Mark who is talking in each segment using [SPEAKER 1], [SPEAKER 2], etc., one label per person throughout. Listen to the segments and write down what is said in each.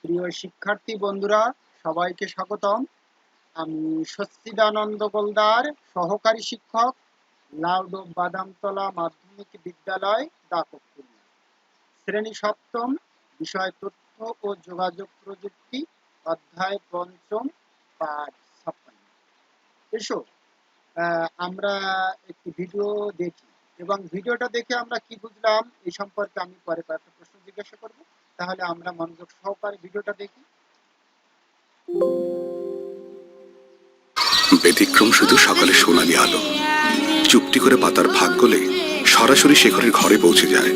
[SPEAKER 1] প্রিয় শিক্ষার্থী বন্ধুরা, সবাইকে স্বাগতম। আমি সচ্চিদানন্দ গোলদার, সহকারী শিক্ষক, লাউডো বাদামতলা মাধ্যমিক বিদ্যালয়, দাপটকুল। শ্রেণী সপ্তম, বিষয় তথ্য ও যোগাযোগ প্রযুক্তি, অধ্যায় পঞ্চম, পাঠ 56। এসো আমরা একটি ভিডিও দেখি এবং ভিডিওটা দেখে আমরা কি বুঝলাম এই সম্পর্কে আমি পরে কয়েকটা প্রশ্ন জিজ্ঞাসা করব। তাহলে আমরা মনোযোগ সহকারে ভিডিওটা দেখি।
[SPEAKER 2] ব্যতিক্রম শুধু সকালে সোনালি আলো, চুপটি করে পাতার ভাগ গলে সরাসরি শেখরের ঘরে পৌঁছে যায়।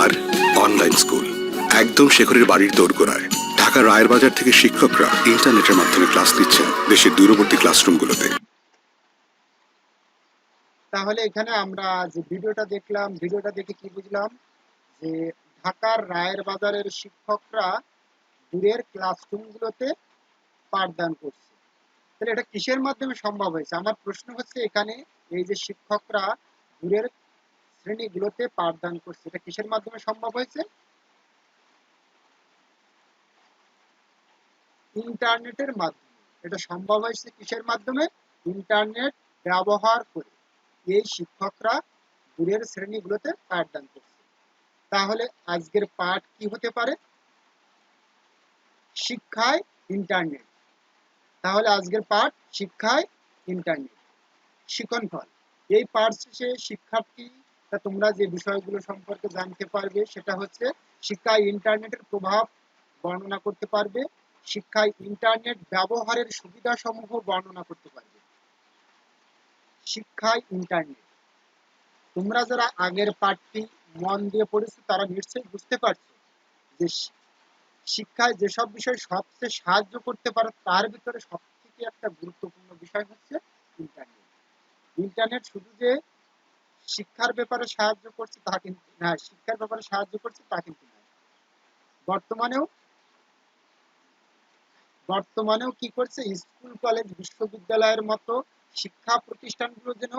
[SPEAKER 2] আর অনলাইন স্কুল একদম শেখরের বাড়ির দোরগোড়ায়। ঢাকা রায়ের বাজার থেকে শিক্ষকরা ইন্টারনেটের মাধ্যমে ক্লাস দিচ্ছেন দেশের দূরবর্তী ক্লাসরুমগুলোতে।
[SPEAKER 1] তাহলে এখানে আমরা যে ভিডিওটা দেখলাম, ভিডিওটা দেখে কি বুঝলাম যে ঢাকার রায়ের বাজারের শিক্ষকরা দূরের ক্লাসরুমগুলোতে পাঠদান করছে। তাহলে এটা কিসের মাধ্যমে সম্ভব হয়েছে? আমার প্রশ্ন হচ্ছে এখানে, এই যে শিক্ষকরা দূরের শ্রেণীগুলোতে পাঠদান করছে, এটা কিসের মাধ্যমে সম্ভব হয়েছে? ইন্টারনেটের মাধ্যমে। এটা সম্ভব হয়েছে কিসের মাধ্যমে? ইন্টারনেট ব্যবহার করে এই শিক্ষকরা দূরের শ্রেণীগুলোতে পাঠদান করছে। তাহলে আজকের পাঠ কি হতে পারে? শিক্ষায় ইন্টারনেট। তাহলে আজকের পাঠ শিক্ষায় ইন্টারনেট। শিক্ষণফল। এই পাঠ শেষে শিক্ষার্থী তোমরা যে বিষয়গুলো সম্পর্কে জানতে পারবে সেটা হচ্ছে শিক্ষায় ইন্টারনেটের প্রভাব বর্ণনা করতে পারবে, শিক্ষায় ইন্টারনেট ব্যবহারের সুবিধাসমূহ বর্ণনা করতে পারবে। শিক্ষায় ইন্টারনেট, তোমরা যারা আগের পাঠটি মন দিয়ে পড়েছো তারা নিশ্চয়ই বুঝতে পারছো যে শিক্ষায় যেসব বিষয় সবচেয়ে সাহায্য করতে পারে তার ভিতরে সবথেকে একটা গুরুত্বপূর্ণ বিষয় হচ্ছে ইন্টারনেট। ইন্টারনেট শুধু যে শিক্ষার ব্যাপারে সাহায্য করছে তা কিন্তু না, শিক্ষার ব্যাপারে সাহায্য করছে তা কিন্তু নয়। বর্তমানেও কি করছে, স্কুল কলেজ বিশ্ববিদ্যালয়ের মতো শিক্ষা প্রতিষ্ঠানগুলো যেন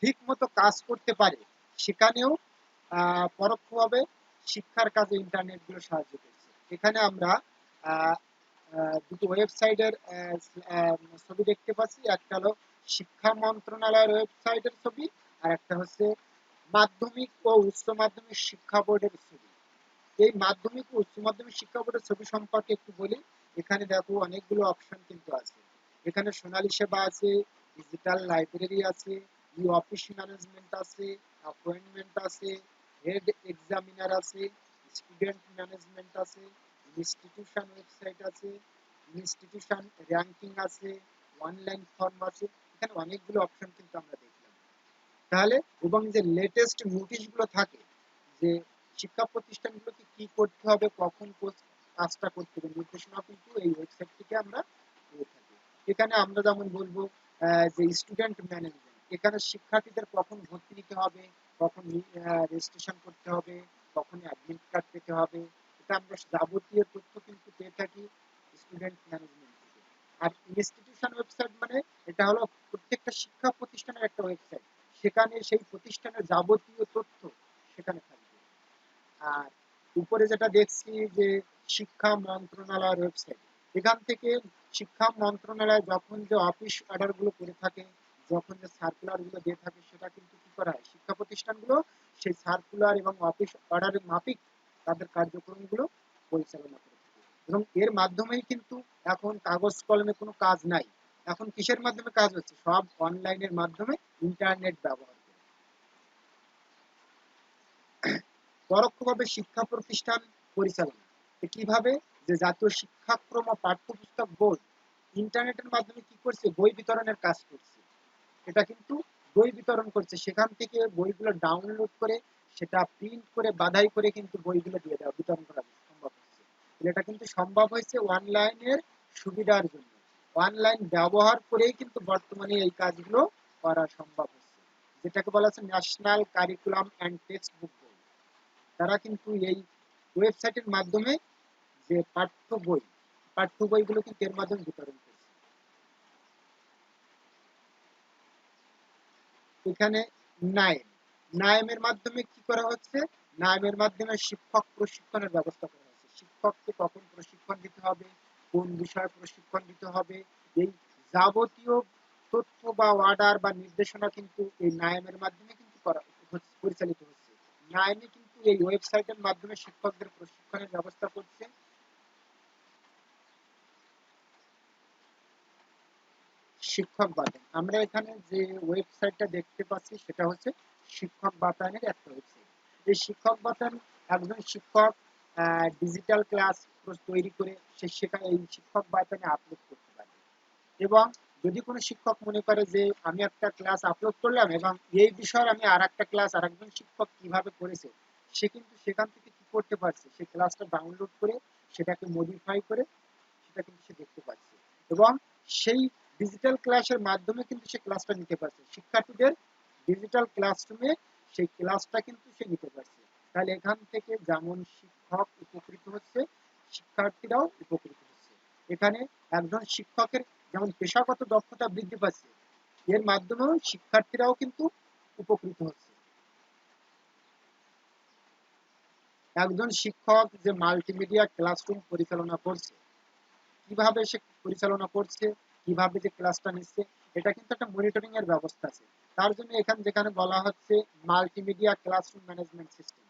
[SPEAKER 1] ঠিক মতো কাজ করতে পারে, সেখানেও পরোক্ষভাবে শিক্ষার কাজে ইন্টারনেট গুলো সাহায্য করছে। এখানে আমরা দুটো ওয়েবসাইটের ছবি দেখতে পাচ্ছি। একটা হলো শিক্ষা মন্ত্রণালয়ের ওয়েবসাইটের ছবি, আর একটা হচ্ছে মাধ্যমিক ও উচ্চ মাধ্যমিক শিক্ষা বোর্ডের ছবি। এই মাধ্যমিক ও উচ্চ মাধ্যমিক শিক্ষা বোর্ডের ছবি সম্পর্কে একটু বলি। এখানে দেখো অনেকগুলো অপশন কিন্তু আছে। এখানে সোনালী সেবা আছে, ডিজিটাল লাইব্রেরি আছে, ই অফিস ম্যানেজমেন্ট আছে, অ্যাপয়েন্টমেন্ট আছে, হেড এক্সামিনার আছে, স্টুডেন্ট ম্যানেজমেন্ট আছে, ইনস্টিটিউশন ওয়েবসাইট আছে, ইনস্টিটিউশন র্যাঙ্কিং আছে, অনলাইন ফর্ম আছে। এখানে অনেকগুলো অপশন কিন্তু আমরা দেখলাম। তাহলে এবং যে লেটেস্ট নোটিশগুলো থাকে যে শিক্ষা প্রতিষ্ঠানগুলোকে কি করতে হবে, কখন কাজটা করতে হবে, নির্দেশনা কিন্তু এই ওয়েবসাইট থেকে আমরা পেয়ে থাকি। এখানে আমরা যেমন বলবো যে স্টুডেন্ট ম্যানেজমেন্ট, এখানে শিক্ষার্থীদের কখন ভর্তি নিতে হবে, কখন রেজিস্ট্রেশন করতে হবে, কখন অ্যাডমিট কার্ড পেতে হবে, এটা আমরা যাবতীয় তথ্য কিন্তু পেয়ে থাকি স্টুডেন্ট ম্যানেজমেন্ট থেকে। আর ইনস্টিটিউশন ওয়েবসাইট মানে এটা হলো প্রত্যেকটা শিক্ষা প্রতিষ্ঠানের একটা ওয়েবসাইট, সেখানে সেই প্রতিষ্ঠানের যাবতীয় তথ্য সেখানে থাকবে। আর উপরে যেটা দেখছি যে শিক্ষা মন্ত্রণালয়ের ওয়েবসাইট, এখান থেকে শিক্ষা মন্ত্রণালয় যখন যে অফিস অর্ডার গুলো করে থাকে, যখন যে সার্কুলার গুলো দিয়ে থাকে, সেটা কিন্তু কি করা হয়, শিক্ষা প্রতিষ্ঠানগুলো সেই সার্কুলার এবং অফিস অর্ডারের মাফিক তাদের কার্যক্রমগুলো পরিচালনা করে থাকে। এবং এর মাধ্যমেই কিন্তু এখন কাগজ কলমে কোনো কাজ নাই, এখন কিসের মাধ্যমে কাজ হচ্ছে, সব অনলাইনের মাধ্যমে, ইন্টারনেট ব্যবহার করে। পরোক্ষভাবে শিক্ষা প্রতিষ্ঠান পরিচালনা কিভাবে, যে জাতীয় শিক্ষাক্রম ও পাঠ্যপুস্তক বোর্ড ইন্টারনেটের মাধ্যমে কি করছে, বই বিতরণের কাজ করছে। এটা কিন্তু বই বিতরণ করছে, সেখান থেকে বইগুলো ডাউনলোড করে সেটা প্রিন্ট করে বাধাই করে কিন্তু বইগুলো দিয়ে দেওয়া বিতরণ করা সম্ভব হচ্ছে। এটা কিন্তু সম্ভব হয়েছে অনলাইনের সুবিধার জন্য। অনলাইন ব্যবহার করেই কিন্তু বর্তমানে এই কাজগুলো করা সম্ভব হচ্ছে, যেটাকে বলা হচ্ছে national curriculum and text book board. তারা কিন্তু এই ওয়েবসাইটের মাধ্যমে যে পাঠ্য বইগুলো কিন্তু এর মাধ্যমে বিতরণ করছে। এখানে নায়েমের মাধ্যমে কি করা হচ্ছে, নায়েমের মাধ্যমে শিক্ষক প্রশিক্ষণের ব্যবস্থা করা হচ্ছে। শিক্ষককে কখন প্রশিক্ষণ বিষয়ে প্রশিক্ষণ দিতে হবে, এই যাবতীয় তথ্য বা অর্ডার বা নির্দেশনা কিন্তু এই নায়েমের মাধ্যমে কিন্তু পরিচালিত হচ্ছে। নায়েমে কিন্তু এই ওয়েবসাইটের মাধ্যমে শিক্ষকদের প্রশিক্ষণের ব্যবস্থা করছে। শিক্ষক বাতায়ন, আমরা এখানে যে ওয়েবসাইটটা দেখতে পাচ্ছি সেটা হচ্ছে শিক্ষক বাতায়নের একটা ওয়েবসাইট। এই শিক্ষক বাতায়ন একজন শিক্ষক ডিজিটাল ক্লাস তৈরি করে সে সেখানে এই শিক্ষক বাতায়নে আপলোড করতে পারে। এবং যদি কোনো শিক্ষক মনে করে যে আমি একটা ক্লাস আপলোড করলাম এবং এই বিষয়ে আমি আর একটা ক্লাস আর একজন শিক্ষক কিভাবে করেছে, সে কিন্তু সেখান থেকে কি করতে পারছে, সেই ক্লাসটা ডাউনলোড করে সেটাকে মডিফাই করে সেটা কিন্তু সে দেখতে পাচ্ছে এবং সেই ডিজিটাল ক্লাসের মাধ্যমে কিন্তু সে ক্লাসটা নিতে পারছে। শিক্ষার্থীদের ডিজিটাল ক্লাসরুমে সেই ক্লাসটা কিন্তু সে নিতে পারছে। তাহলে এখান থেকে যেমন শিক্ষক উপকৃত হচ্ছে, শিক্ষার্থীরাও উপকৃত হচ্ছে। এখানে একজন শিক্ষকের যেমন পেশাগত দক্ষতা বৃদ্ধি পাচ্ছে, এর মাধ্যমেও শিক্ষার্থীরাও কিন্তু উপকৃত হচ্ছে। একজন শিক্ষক যে মাল্টিমিডিয়া ক্লাসরুম পরিচালনা করছে, কিভাবে সে পরিচালনা করছে, কিভাবে যে ক্লাসটা নিচ্ছে, এটা কিন্তু একটা মনিটরিং এর ব্যবস্থা আছে। তার জন্য এখানে যেখানে বলা হচ্ছে মাল্টিমিডিয়া ক্লাসরুম ম্যানেজমেন্ট সিস্টেম,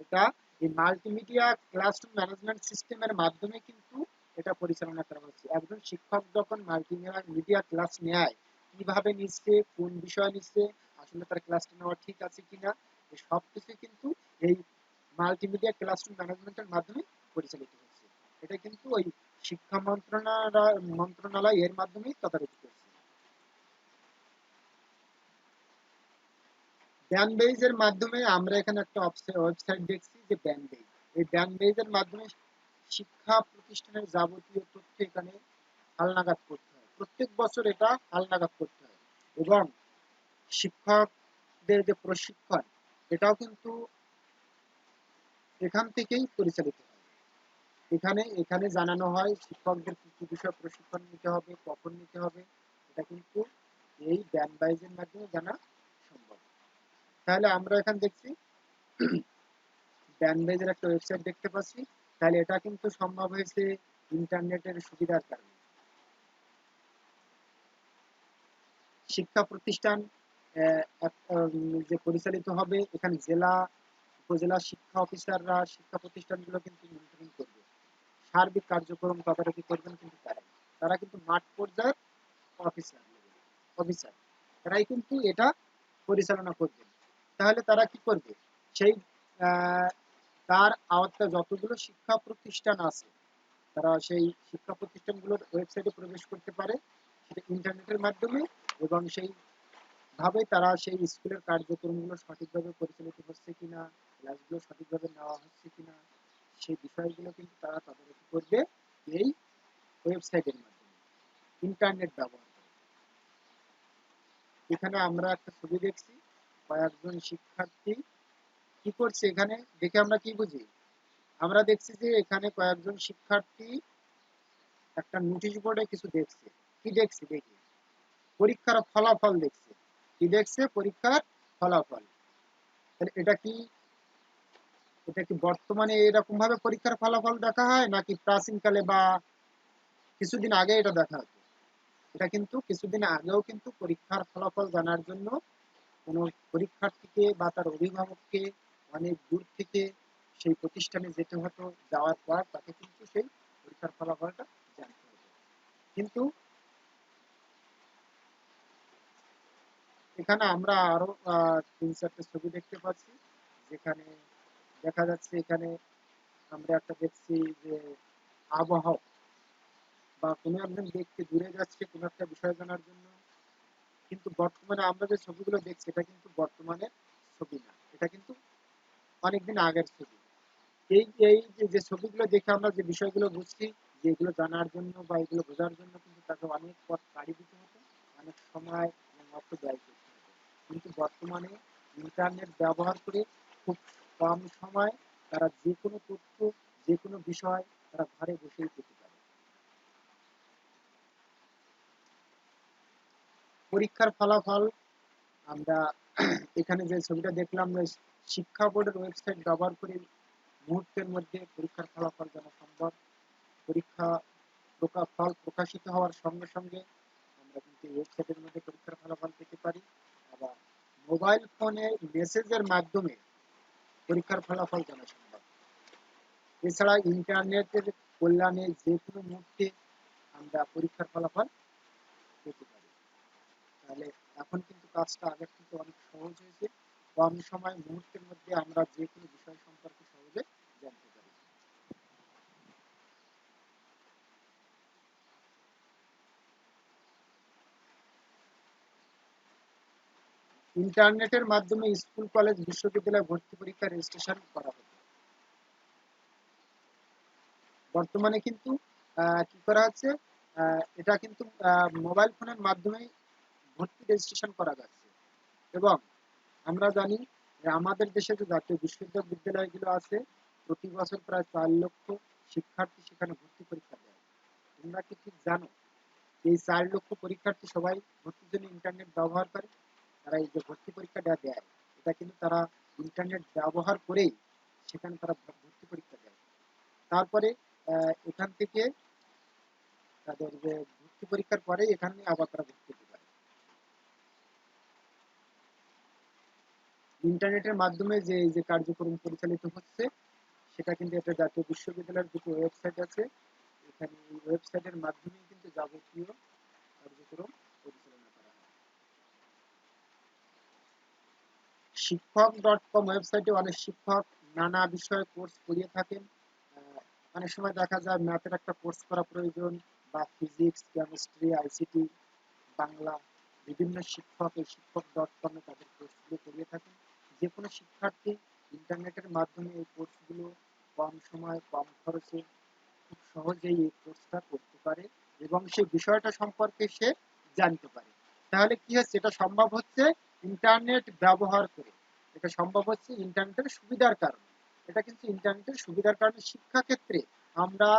[SPEAKER 1] এটা এই মাল্টিমিডিয়া ক্লাসরুম ম্যানেজমেন্ট সিস্টেমের মাধ্যমে কিন্তু এটা পরিচালনা করা হচ্ছে। একজন শিক্ষক যখন মাল্টিমিডিয়া ক্লাস নেয়, কিভাবে নিচ্ছে, কোন বিষয় নিচ্ছে, আসলে তার ক্লাসটা নেওয়া ঠিক আছে কিনা, এই সব কিছু কিন্তু এই মাল্টিমিডিয়া ক্লাসরুম ম্যানেজমেন্টের মাধ্যমে পরিচালিত হচ্ছে। এটা কিন্তু ওই শিক্ষা মন্ত্রণালয় এর মাধ্যমেই তদারকি করছে। ব্যানবেইজ এর মাধ্যমে আমরা এখানে একটা ওয়েবসাইট দেখছি যে ব্যানবেইজ, এই ব্যানবেইজ এর মাধ্যমে শিক্ষা প্রতিষ্ঠানের যাবতীয় তথ্য এখানে হালনাগাদ করতে হয়। প্রত্যেক বছর এটা হালনাগাদ করতে হয় এবং শিক্ষকদের যে প্রশিক্ষণ, এটাও কিন্তু এখান থেকেই পরিচালিত হয়। এখানে এখানে জানানো হয় শিক্ষকদের কি কি বিষয়ে প্রশিক্ষণ নিতে হবে, কখন নিতে হবে, এটা কিন্তু এই ব্যানবাইজের মাধ্যমে জানা সম্ভব। তাহলে আমরা এখানে দেখছি ব্যানবেজের একটা ওয়েবসাইট দেখতে পাচ্ছি। তাহলে এটা কিন্তু সম্ভব হয়েছে ইন্টারনেটের সুবিধার কারণে। শিক্ষা প্রতিষ্ঠান যে পরিচালিত হবে, এখানে জেলা উপজেলা শিক্ষা অফিসাররা শিক্ষা প্রতিষ্ঠানগুলো কিন্তু মনিটরিং করবে, সার্বিক কার্যক্রম তদারকি করবেন কিন্তু তারা তারা কিন্তু মাঠ পর্যায়ের অফিসার অফিসার তারাই কিন্তু এটা পরিচালনা করবেন। তাহলে তারা কি করবে, সেই আহ, তার আওতায় যতগুলো শিক্ষা প্রতিষ্ঠান আছে, তারা সেই শিক্ষা প্রতিষ্ঠানগুলোর ওয়েবসাইটে প্রবেশ করতে পারে, সেটা ইন্টারনেটের মাধ্যমে, এবং সেই ভাবে তারা সেই স্কুলের কার্যক্রমগুলো সঠিকভাবে পরিচালিত হচ্ছে কিনা, ক্লাসগুলো সঠিকভাবে নেওয়া হচ্ছে কিনা, সেই বিষয়গুলো কিন্তু তারা তদারকি করবে এই ওয়েবসাইটের মাধ্যমে, ইন্টারনেট ব্যবহার করে। এখানে আমরা একটা ছবি দেখছি, কয়েকজন শিক্ষার্থী কি করছে, এখানে দেখে আমরা কি বুঝি, আমরা দেখছি যে এখানে কয়েকজন শিক্ষার্থী একটা নোটিশ বোর্ডে কিছু দেখছে। কি দেখছি দেখি, পরীক্ষার ফলাফল দেখছে। কি দেখছে, পরীক্ষার ফলাফল। তাহলে এটা কি বর্তমানে এরকম ভাবে পরীক্ষার ফলাফল দেখা হয়, নাকি প্রাচীনকালে বা কিছুদিন আগে এটা দেখা হতো? এটা কিন্তু কিছুদিন আগেও কিন্তু পরীক্ষার ফলাফল জানার জন্য কোনো পরীক্ষার্থীকে বা তার অভিভাবককে অনেক দূর থেকে সেই প্রতিষ্ঠানে যেতে হতো, যাওয়ার পর তাকে কিন্তু সেই পরীক্ষার ফলাফলটা জানতে হতো। কিন্তু এখানে আমরা আরো 3-4টে ছবি দেখতে পাচ্ছি, যেখানে দেখা যাচ্ছে এখানে আমরা একটা দেখছি যে আবহাওয়া বা কোনো একজন ব্যক্তি দূরে যাচ্ছে কোনো একটা বিষয় জানার জন্য। কিন্তু বর্তমানে আমরা যে ছবিগুলো দেখছি এটা কিন্তু বর্তমানের ছবি না, এটা কিন্তু অনেকদিন আগের ছবি। এই এই যে ছবিগুলো দেখে আমরা যে বিষয়গুলো বুঝছি, যে এগুলো জানার জন্য বা এগুলো বোঝার জন্য কিন্তু তাকে অনেক পথ পাড়ি দিতে হতো, অনেক সময় এবং অর্থ ব্যয় করতে হতো। কিন্তু বর্তমানে ইন্টারনেট ব্যবহার করে খুব কম সময় তারা যে কোনো তথ্য, যে কোনো বিষয় তারা ঘরে বসেই পেতে পারে। পরীক্ষার ফলাফল আমরা এখানে যে ছবিটা দেখলাম, যে শিক্ষা বোর্ডের ওয়েবসাইট ব্যবহার করে মুহূর্তের মধ্যে পরীক্ষার ফলাফল জানা সম্ভব। পরীক্ষা প্রকাশিত হওয়ার সঙ্গে সঙ্গে আমরা কিন্তু ওয়েবসাইটের মধ্যে পরীক্ষার ফলাফল পেতে পারি। আবার মোবাইল ফোনে মেসেজের মাধ্যমে পরীক্ষার ফলাফল জানা সম্ভব। এছাড়া ইন্টারনেটের কল্যাণে যে কোনো মুহূর্তে আমরা পরীক্ষার ফলাফল পেতে পারি। তাহলে এখন কিন্তু কাজটা আগের থেকে অনেক সহজ হয়েছে। কম সময় মুহূর্তের মধ্যে আমরা যে কোনো বিষয় সম্পর্কে সহজে জানতে পারি। ইন্টারনেটের মাধ্যমে স্কুল, কলেজ, বিশ্ববিদ্যালয় ভর্তি পরীক্ষা রেজিস্ট্রেশন করা হতো। বর্তমানে কিন্তু কি করা হচ্ছে, এটা কিন্তু মোবাইল ফোনের মাধ্যমেই ভর্তি রেজিস্ট্রেশন করা যাচ্ছে। এবং আমরা জানি যে আমাদের দেশে যে জাতীয় বিশ্ববিদ্যালয়গুলো আছে, প্রতি বছর প্রায় 4 লক্ষ শিক্ষার্থী সেখানে ভর্তি পরীক্ষা দেয়। তোমরা কি ঠিক জানো এই 4 লক্ষ পরীক্ষার্থী সবাই ভর্তির জন্য ইন্টারনেট ব্যবহার করে? তারা এই যে ভর্তি পরীক্ষাটা দেয়, এটা কিন্তু তারা ইন্টারনেট ব্যবহার করেই সেখানে তারা ভর্তি পরীক্ষা দেয়। তারপরে এখান থেকে তাদের যে ভর্তি পরীক্ষার পরে এখানে আবার তারা ভর্তি হতে পারে। ইন্টারনেটের মাধ্যমে যে এই যে কার্যক্রম পরিচালিত হচ্ছে, সেটা কিন্তু একটা জাতীয় বিশ্ববিদ্যালয়ের দুটো ওয়েবসাইট আছে, এখানে এই ওয়েবসাইটের মাধ্যমে কিন্তু যাবতীয় কার্যক্রম পরিচালনা করা হয়। শিক্ষক.com ওয়েবসাইটে অনেক শিক্ষক নানা বিষয়ে কোর্স করিয়ে থাকেন। অনেক সময় দেখা যায় ম্যাথের একটা কোর্স করা প্রয়োজন, বা ফিজিক্স, কেমিস্ট্রি, আইসিটি, বাংলা, বিভিন্ন শিক্ষক এই শিক্ষক.com এ তাদের কোর্সগুলো করিয়ে থাকেন। যে কোনো শিক্ষার্থী ইন্টারনেটের মাধ্যমে এই কোর্সগুলো কম সময় কম খরচে খুব সহজেই এই কোর্সটা করতে পারে এবং সেই বিষয়টা সম্পর্কে সে জানতে পারে। তাহলে কি হচ্ছে, এটা সম্ভব হচ্ছে ইন্টারনেট ব্যবহার করে, এটা সম্ভব হচ্ছে ইন্টারনেটের সুবিধার কারণে। এটা কিন্তু ইন্টারনেটের সুবিধার কারণে শিক্ষা ক্ষেত্রে আমরা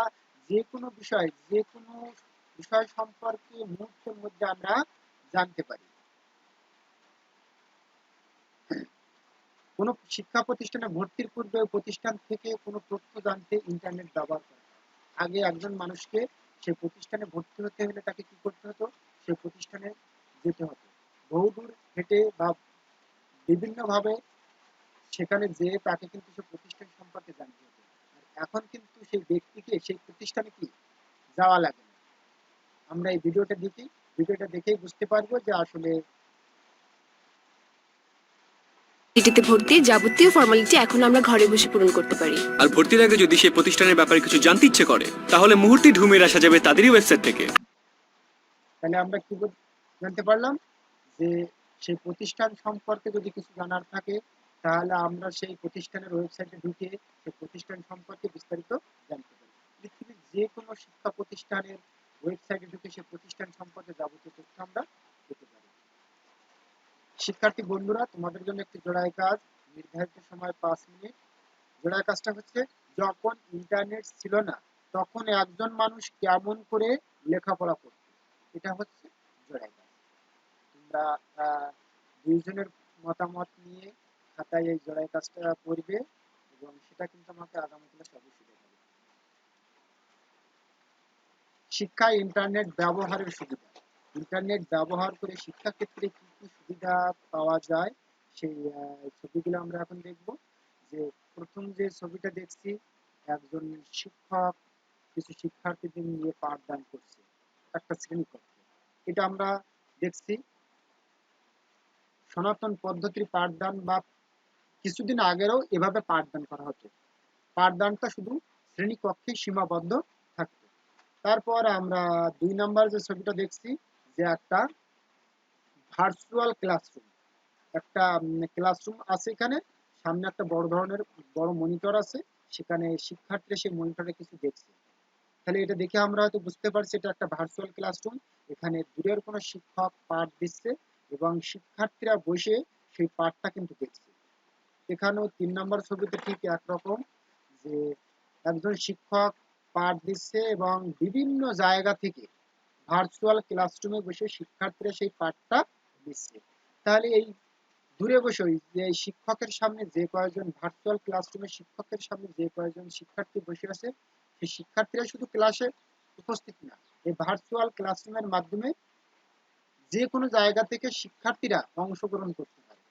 [SPEAKER 1] যে কোনো বিষয় সম্পর্কে মুহূর্তের মধ্যে আমরা জানতে পারি। কোনো শিক্ষা প্রতিষ্ঠানে ভর্তির পূর্বে প্রতিষ্ঠান থেকে কোনো তথ্য জানতে ইন্টারনেট ব্যবহার করা হয়। আগে একজন মানুষকে সে প্রতিষ্ঠানে ভর্তি হতে হলে তাকে কি করতে হতো, সে প্রতিষ্ঠানে যেতে হতো, বহুদূর হেঁটে বা বিভিন্নভাবে সেখানে যেয়ে তাকে কিন্তু সে প্রতিষ্ঠান সম্পর্কে জানতে হতো। আর এখন কিন্তু সেই ব্যক্তিকে সেই প্রতিষ্ঠানে কি যাওয়া লাগে না। আমরা এই ভিডিওটা দেখেই বুঝতে পারবো যে আসলে
[SPEAKER 3] সিটিতে ভর্তি যাবতীয় ফর্মালিটি এখন আমরা ঘরে বসে পূরণ করতে পারি।
[SPEAKER 4] আর ভর্তির আগে যদি সেই প্রতিষ্ঠানের ব্যাপারে কিছু জানতে ইচ্ছে করে, তাহলে মুহূর্তেই ঢুমিয়ে আসা যাবে তাদেরই ওয়েবসাইট থেকে।
[SPEAKER 1] তাহলে আমরা কি জানতে পারলাম যে সেই প্রতিষ্ঠান সম্পর্কে যদি কিছু জানার থাকে, তাহলে আমরা সেই প্রতিষ্ঠানের ওয়েবসাইটে ঢুকে সেই প্রতিষ্ঠান সম্পর্কে বিস্তারিত জানতে পারি। পৃথিবীর যে কোনো শিক্ষা প্রতিষ্ঠানের ওয়েবসাইটে ঢুকে সেই প্রতিষ্ঠান সম্পর্কে যাবতীয় তথ্য আমরা পেতে পারি। শিক্ষার্থী বন্ধুরা, তোমাদের জন্য একটি জোড়াই কাজ, নির্ধারিত সময় 5 মিনিট। জোড়াই কাজটা হচ্ছে, যখন ইন্টারনেট ছিল না তখন একজন মানুষ কেমন করে লেখাপড়া করত, এটা হচ্ছে জোড়াই কাজ। তোমরা দুইজনের মতামত নিয়ে খাতায় এই জোড়াই কাজটা করবে এবং সেটা কিন্তু আমাকে আগামী ক্লাসে অবশ্যই দেখাবে। শিক্ষায় ইন্টারনেট ব্যবহারের সুবিধা। ইন্টারনেট ব্যবহার করে শিক্ষাক্ষেত্রে কি কি সুবিধা পাওয়া যায় সেই ছবিগুলো আমরা এখন দেখব। যে প্রথম যে ছবিটা দেখছি, একজন শিক্ষক কিছু শিক্ষার্থীদের নিয়ে পাঠদান করছে একটা শ্রেণীকক্ষে। এটা আমরা দেখছি সনাতন পদ্ধতির পাঠদান, বা কিছুদিন আগেও এভাবে পাঠদান করা হতো। পাঠদানটা শুধু শ্রেণীকক্ষে সীমাবদ্ধ থাকতো। তারপর আমরা 2 নাম্বার যে ছবিটা দেখছি, যে একটা ভার্চুয়াল ক্লাসরুম, একটা ক্লাসরুম আছে, এখানে সামনে একটা বড় ধরনের বড় মনিটর আছে, সেখানে শিক্ষার্থীরা সেই মনিটরে কিছু দেখছে। তাহলে এটা দেখে আমরা হয়তো বুঝতে পারছি এটা একটা ভার্চুয়াল ক্লাসরুম। এখানে দূরের কোনো শিক্ষক পাঠ দিচ্ছে এবং শিক্ষার্থীরা বসে সেই পাঠটা কিন্তু দেখছে। এখানেও 3 নম্বর ছবিতে ঠিক একরকম, যে একজন শিক্ষক পাঠ দিচ্ছে এবং বিভিন্ন জায়গা থেকে ভার্চুয়াল ক্লাসরুমে বসে শিক্ষার্থীরা সেই পাঠটা দিচ্ছে। তাহলে এই দূরে বসে যে শিক্ষকের সামনে যে কয়েকজন ভার্চুয়াল ক্লাসরুমে শিক্ষকের সামনে যে কয়েকজন শিক্ষার্থী বসে আছে, সেই শিক্ষার্থীরা শুধু ক্লাসে উপস্থিত না, এই ভার্চুয়াল ক্লাসরুমের মাধ্যমে যে কোনো জায়গা থেকে শিক্ষার্থীরা অংশগ্রহণ করতে পারে।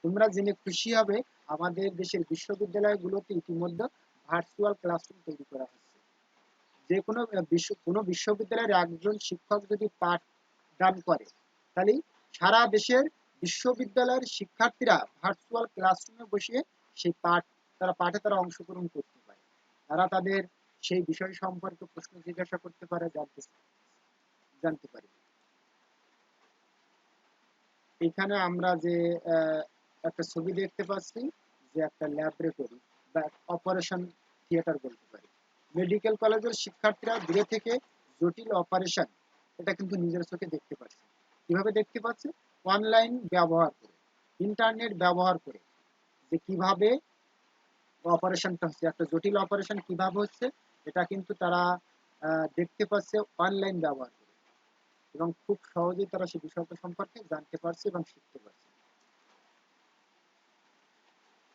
[SPEAKER 1] তোমরা জেনে খুশি হবে আমাদের দেশের বিশ্ববিদ্যালয়গুলোতে ইতিমধ্যে ভার্চুয়াল ক্লাসরুম তৈরি করা হচ্ছে। যে কোনো বিশ্ববিদ্যালয়ের একজন শিক্ষক যদি পাঠদান করে, তাহলে সারা দেশের বিশ্ববিদ্যালয়ের শিক্ষার্থীরা ভার্চুয়াল ক্লাসরুমে বসে সেই পাঠে তারা অংশগ্রহণ করতে পারে। তারা তাদের সেই বিষয় সম্পর্কে প্রশ্ন জিজ্ঞাসা করতে পারে, জানতে পারে। এখানে আমরা যে একটা ছবি দেখতে পাচ্ছি, যে একটা ল্যাবরেটরি বা অপারেশন থিয়েটার বলতে পারি। মেডিকেল কলেজের শিক্ষার্থীরা দূরে থেকে জটিল অপারেশন এটা কিন্তু নিজের চোখে দেখতে পাচ্ছে। কিভাবে দেখতে পাচ্ছে? অনলাইন ব্যবহার করে, ইন্টারনেট ব্যবহার করে, যে কিভাবে অপারেশনটা হচ্ছে, একটা জটিল অপারেশন কিভাবে হচ্ছে এটা কিন্তু তারা দেখতে পাচ্ছে অনলাইন ব্যবহার করে, এবং খুব সহজেই তারা সেই বিষয়টা সম্পর্কে জানতে পারছে এবং শিখতে পারছে।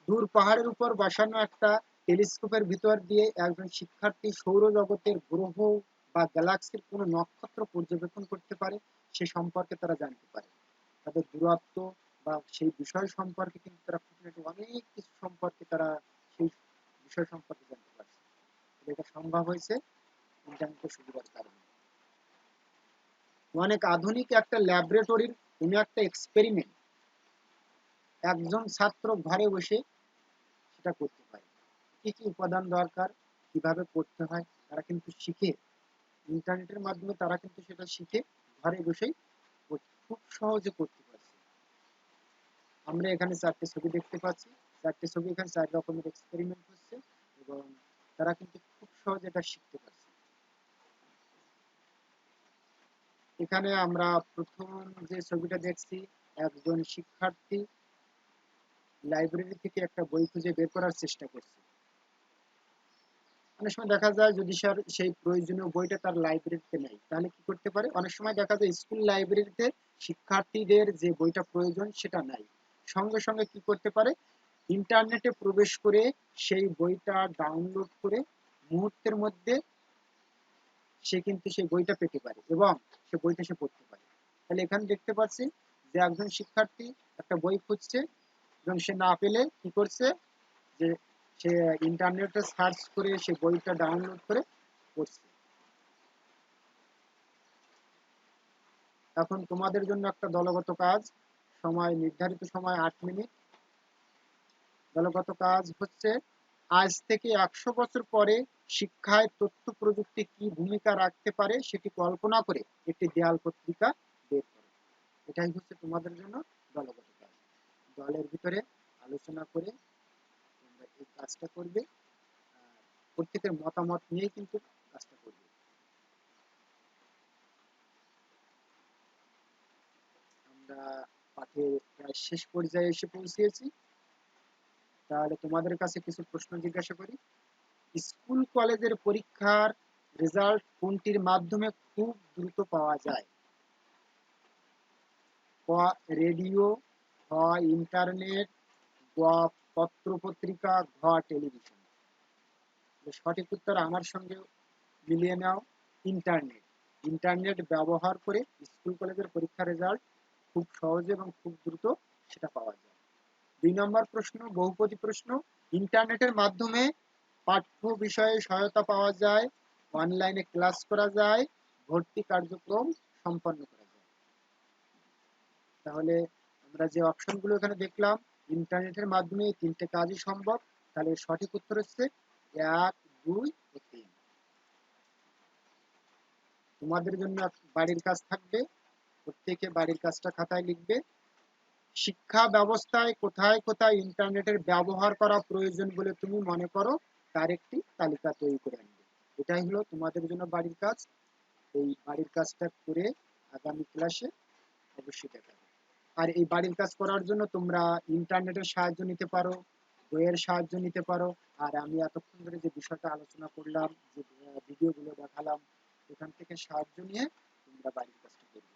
[SPEAKER 1] দূর পাহাড়ের উপর বসানো একটা টেলিস্কোপের ভিতর দিয়ে একজন শিক্ষার্থী সৌরজগতের গ্রহ বা গ্যালাক্সির কোনো নক্ষত্র পর্যবেক্ষণ করতে পারে, সে সম্পর্কে তারা জানতে পারে। তাদের দূরত্ব বা সেই বিষয় সম্পর্কে কিন্তু তারা খুঁটিনাটি অনেক কিছু সম্পর্কে তারা সেই বিষয় সম্পর্কে জানতে পারছে। এটা সম্ভব হয়েছে ইন্টারনেটের সুবিধার কারণে। অনেক আধুনিক একটা ল্যাবরেটরির কোনো একটা এক্সপেরিমেন্ট একজন ছাত্র ঘরে বসে সেটা করতে পারে। কি কি উপাদান দরকার, কিভাবে করতে হয়, তারা কিন্তু শিখে, ইন্টারনেটের মাধ্যমে তারা কিন্তু সেটা শিখে ঘরে বসেই খুব সহজে করতে পারছে। আমরা এখানে 4টে ছবি দেখতে পাচ্ছি। 4টে ছবি, এখানে 4 রকমের এক্সপেরিমেন্ট হচ্ছে এবং তারা কিন্তু খুব সহজে এটা শিখতে পারছে। এখানে আমরা প্রথম যে ছবিটা দেখছি, একজন শিক্ষার্থী লাইব্রেরি থেকে একটা বই খুঁজে বের করার চেষ্টা করছে। অনেক সময় দেখা যায় যদি সেই প্রয়োজনীয় বইটা তার লাইব্রেরিতে নেই, তাহলে কি করতে পারে? অনেক সময় দেখা যায় স্কুল লাইব্রেরিতে শিক্ষার্থীদের যে বইটা প্রয়োজন সেটা নাই, সঙ্গে সঙ্গে কি করতে পারে? ইন্টারনেটে প্রবেশ করে সেই বইটা ডাউনলোড করে মুহূর্তের মধ্যে সে কিন্তু সেই বইটা পেতে পারে এবং সে বইটা সে পড়তে পারে। তাহলে এখানে দেখতে পাচ্ছি যে একজন শিক্ষার্থী একটা বই খুঁজছে এবং সে না পেলে কি করছে, যে সে ইন্টারনেটে সার্চ করে সে বইটা ডাউনলোড করে পড়ছে। এখন তোমাদের জন্য একটা দলগত কাজ, সময় নির্ধারিত সময় 8 মিনিট। দলগত কাজ হচ্ছে, আজ থেকে 100 বছর পরে শিক্ষায় তথ্য প্রযুক্তি কি ভূমিকা রাখতে পারে সেটি কল্পনা করে একটি দেয়াল পত্রিকা বের করো। এটাই হচ্ছে তোমাদের জন্য দলগত কাজ। দলের ভিতরে আলোচনা করে তোমরা এই কাজটা করবে, প্রত্যেকের মতামত নিয়েই কিন্তু কাজটা করবে। আমরা পাঠের প্রায় শেষ পর্যায়ে এসে পৌঁছেছি। তাহলে তোমাদের কাছে কিছু প্রশ্ন জিজ্ঞাসা করি। স্কুল কলেজের পরীক্ষার রেজাল্ট কোনটির মাধ্যমে খুব দ্রুত পাওয়া যায়? ক রেডিও, খ ইন্টারনেট, গ পত্র পত্রিকা, ঘ টেলিভিশন। সঠিক উত্তর আমার সঙ্গে মিলিয়ে নাও, ইন্টারনেট। ইন্টারনেট ব্যবহার করে স্কুল কলেজের পরীক্ষার রেজাল্ট খুব সহজে এবং খুব দ্রুত সেটা পাওয়া যায়। 2 নম্বর প্রশ্ন, বহুপদী প্রশ্ন। ইন্টারনেটের মাধ্যমে পাঠ্য বিষয়ে সহায়তা পাওয়া যায়, অনলাইনে ক্লাস করা যায়, ভর্তি কার্যক্রম সম্পন্ন করা যায়। তাহলে আমরা যে অপশনগুলো এখানে দেখলাম, ইন্টারনেটের মাধ্যমে এই 3টে কাজই সম্ভব। তাহলে সঠিক উত্তর হচ্ছে 1, 2 ও 3। তোমাদের জন্য বাড়ির কাজ থাকবে, প্রত্যেকে বাড়ির কাজটা খাতায় লিখবে। শিক্ষা ব্যবস্থায় কোথায় কোথায় ইন্টারনেটের ব্যবহার করা প্রয়োজন বলে তুমি মনে করো, তার একটি তালিকা তৈরি করে আনবে। এটাই হলো তোমাদের জন্য বাড়ির কাজ। এই বাড়ির কাজটা করে আগামী ক্লাসে অবশ্যই দেখাবে। আর এই বাড়ির কাজ করার জন্য তোমরা ইন্টারনেটের সাহায্য নিতে পারো, বইয়ের সাহায্য নিতে পারো, আর আমি এতক্ষণ ধরে যে বিষয়টা আলোচনা করলাম, যে ভিডিওগুলো দেখালাম, এখান থেকে সাহায্য নিয়ে তোমরা বাড়ির কাজটা করবে।